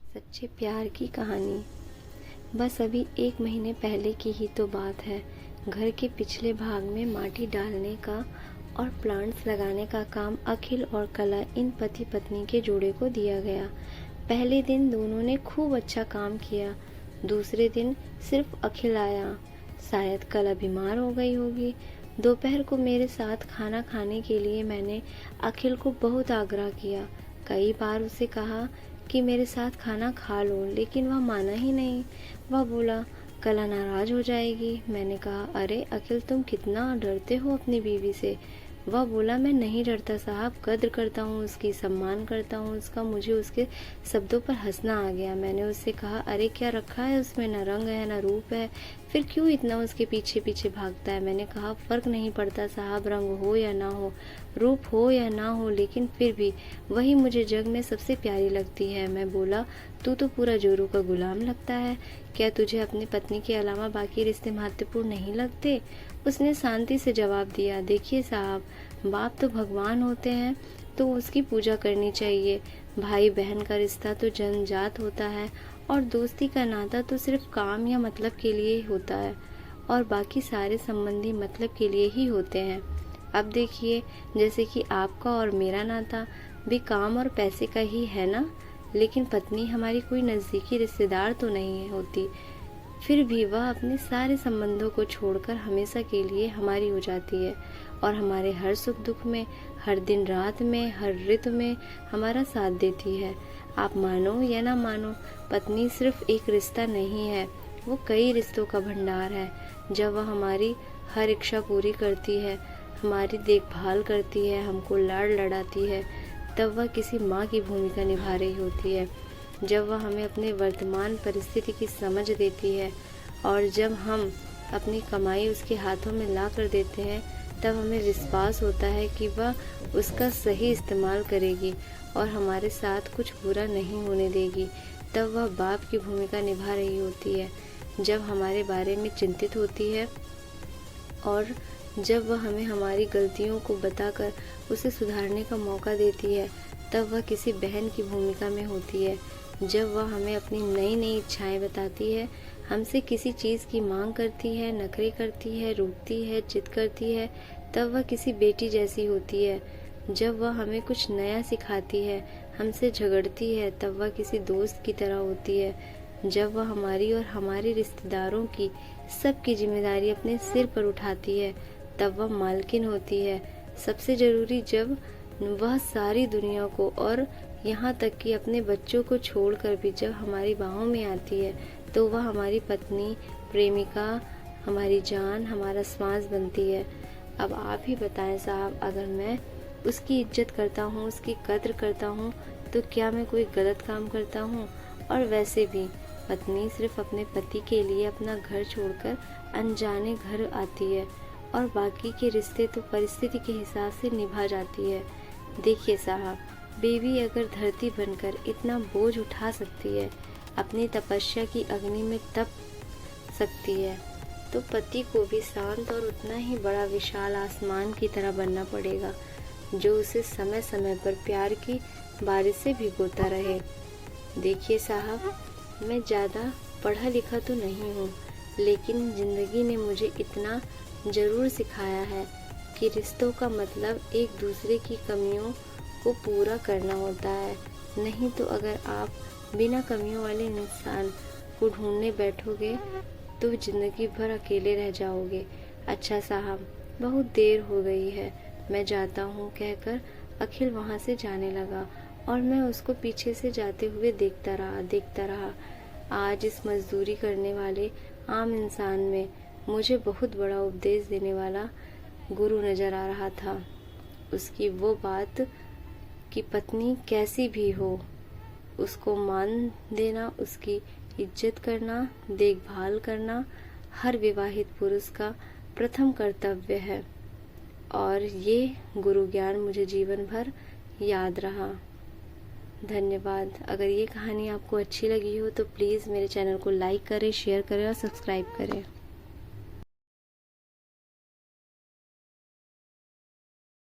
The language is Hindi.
सच्चे प्यार की कहानी। बस अभी 1 महीने पहले की ही तो बात है। घर के पिछले भाग में माटी डालने का और प्लांट्स लगाने का काम अखिल और कला इन पति पत्नी के जोड़े को दिया गया। पहले दिन दोनों ने खूब अच्छा काम किया। दूसरे दिन सिर्फ अखिल आया। शायद कला बीमार हो गई होगी। दोपहर को मेरे साथ खाना खाने के लिए मैंने अखिल को बहुत आग्रह किया। कई बार उसे कहा कि मेरे साथ खाना खा लो, लेकिन वह माना ही नहीं। वह बोला कला नाराज हो जाएगी। मैंने कहा अरे अखिल, तुम कितना डरते हो अपनी बीवी से। वह बोला मैं नहीं डरता साहब, कद्र करता हूँ उसकी, सम्मान करता हूँ उसका। मुझे उसके शब्दों पर हंसना आ गया। मैंने उससे कहा अरे क्या रखा है उसमें, न रंग है न रूप है, फिर क्यों इतना उसके पीछे पीछे भागता है। मैंने कहा फर्क नहीं पड़ता साहब, रंग हो या ना हो, रूप हो या ना हो, लेकिन फिर भी वही मुझे जग में सबसे प्यारी लगती है। मैं बोला तू तो पूरा जोरू का गुलाम लगता है, क्या तुझे अपनी पत्नी के अलावा बाकी रिश्ते महत्वपूर्ण नहीं लगते। उसने शांति से जवाब दिया देखिए साहब, बाप तो भगवान होते हैं तो उसकी पूजा करनी चाहिए। भाई बहन का रिश्ता तो जन्मजात होता है और दोस्ती का नाता तो सिर्फ काम या मतलब के लिए ही होता है, और बाकी सारे संबंधी मतलब के लिए ही होते हैं। अब देखिए, जैसे कि आपका और मेरा नाता भी काम और पैसे का ही है ना, लेकिन पत्नी हमारी कोई नज़दीकी रिश्तेदार तो नहीं होती। फिर भी वह अपने सारे संबंधों को छोड़कर हमेशा के लिए हमारी हो जाती है और हमारे हर सुख दुख में, हर दिन रात में, हर ऋतु में हमारा साथ देती है। आप मानो या ना मानो, पत्नी सिर्फ एक रिश्ता नहीं है, वो कई रिश्तों का भंडार है। जब वह हमारी हर इच्छा पूरी करती है, हमारी देखभाल करती है, हमको लाड़ लड़ाती है, तब वह किसी माँ की भूमिका निभा रही होती है। जब वह हमें अपने वर्तमान परिस्थिति की समझ देती है और जब हम अपनी कमाई उसके हाथों में ला कर देते हैं, तब हमें विश्वास होता है कि वह उसका सही इस्तेमाल करेगी और हमारे साथ कुछ बुरा नहीं होने देगी। तब वह बाप की भूमिका निभा रही होती है, जब हमारे बारे में चिंतित होती है और जब वह हमें हमारी गलतियों को बताकर उसे सुधारने का मौका देती है, तब वह किसी बहन की भूमिका में होती है। जब वह हमें अपनी नई नई इच्छाएं बताती है, हमसे किसी चीज़ की मांग करती है, नखरे करती है, रोकती है, जिद करती है, तब वह किसी बेटी जैसी होती है। जब वह हमें कुछ नया सिखाती है, हमसे झगड़ती है, तब वह किसी दोस्त की तरह होती है। जब वह हमारी और हमारे रिश्तेदारों की सबकी जिम्मेदारी अपने सिर पर उठाती है, तब वह मालकिन होती है। सबसे ज़रूरी, जब वह सारी दुनिया को और यहाँ तक कि अपने बच्चों को छोड़कर भी जब हमारी बाहों में आती है, तो वह हमारी पत्नी, प्रेमिका, हमारी जान, हमारा श्वास बनती है। अब आप ही बताएं साहब, अगर मैं उसकी इज्जत करता हूँ, उसकी कद्र करता हूँ, तो क्या मैं कोई गलत काम करता हूँ। और वैसे भी पत्नी सिर्फ अपने पति के लिए अपना घर छोड़कर अनजाने घर आती है और बाकी के रिश्ते तो परिस्थिति के हिसाब से निभा जाती है। देखिए साहब, बेबी अगर धरती बनकर इतना बोझ उठा सकती है, अपनी तपस्या की अग्नि में तप सकती है, तो पति को भी शांत और उतना ही बड़ा विशाल आसमान की तरह बनना पड़ेगा, जो उसे समय समय पर प्यार की बारिश से भिगोता रहे। देखिए साहब, मैं ज़्यादा पढ़ा लिखा तो नहीं हूँ, लेकिन ज़िंदगी ने मुझे इतना ज़रूर सिखाया है कि रिश्तों का मतलब एक दूसरे की कमियों को पूरा करना होता है। नहीं तो अगर आप बिना कमियों वाले इंसान को ढूंढने बैठोगे तो ज़िंदगी भर अकेले रह जाओगे। अच्छा साहब, बहुत देर हो गई है, मैं जाता हूँ कहकर अखिल वहाँ से जाने लगा और मैं उसको पीछे से जाते हुए देखता रहा। आज इस मजदूरी करने वाले आम इंसान में मुझे बहुत बड़ा उपदेश देने वाला गुरु नजर आ रहा था। उसकी वो बात कि पत्नी कैसी भी हो, उसको मान देना, उसकी इज्जत करना, देखभाल करना हर विवाहित पुरुष का प्रथम कर्तव्य है, और ये गुरु ज्ञान मुझे जीवन भर याद रहा। धन्यवाद। अगर ये कहानी आपको अच्छी लगी हो तो प्लीज़ मेरे चैनल को लाइक करें, शेयर करें और सब्सक्राइब करें।